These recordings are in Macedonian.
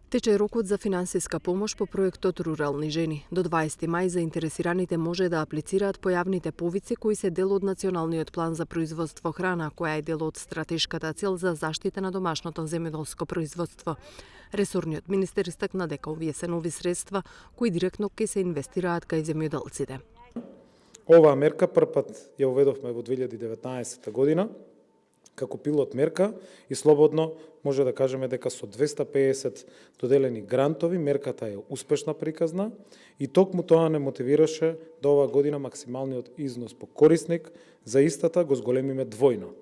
Тече рокот за финансиска помош по проектот Рурални жени. До 20 мај заинтересираните може да аплицираат по јавните повици кои се дел од Националниот план за производство храна, која е дел од стратешката цел за заштита на домашното земјоделско производство. Ресорниот министер истакна дека овие се нови средства кои директно ќе се инвестираат кај земјоделците. Оваа мерка првпат ја уведовме во 2019 година како пилот мерка и слободно може да кажеме дека со 250 доделени грантови мерката е успешна приказна и токму тоа не мотивираше до оваа година максималниот износ по корисник за истата го зголемиме двојно.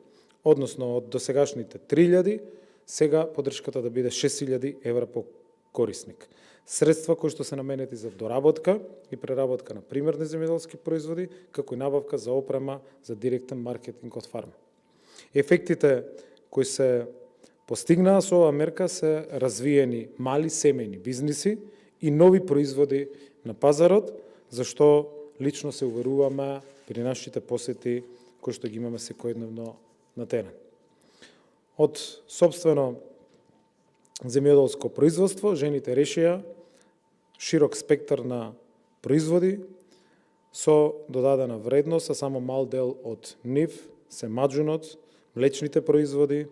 Односно од досегашните 3000 сега поддршката да биде 6000 евра по корисник. Средства кои што се наменети за доработка и преработка на примерни земјоделски производи, како и набавка за опрема за директен маркетинг од фарма. Ефектите кои се постигнаа со оваа мерка се развиени мали семејни бизниси и нови производи на пазарот, зашто лично се уверуваме при нашите посети кои што ги имаме секојдневно на терен. Од сопствено земјоделско производство, жените решија широк спектар на производи со додадена вредност, а само мал дел од нив се маџунот, млечните производи,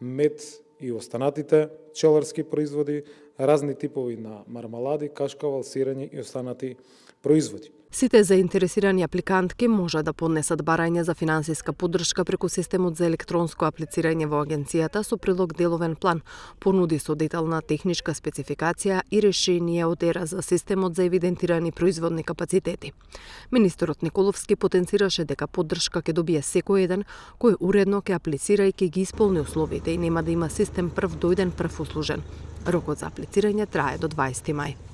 мед и останатите пчеларски производи, разни типови на мармалади, кашкавал, сирење и останати производи. Сите заинтересирани апликантки може да поднесат барање за финансиска поддршка преку системот за електронско аплицирање во агенцијата со прилог деловен план, понуди со детална техничка спецификација и решение од ера за системот за евидентирани производни капацитети. Министерот Николовски потенцираше дека поддршка ќе добие секој еден кој уредно ќе аплицира и ќе ги исполни условите и нема да има систем прв дојден прв услужен. Рокот за аплицирање трае до 20 мај.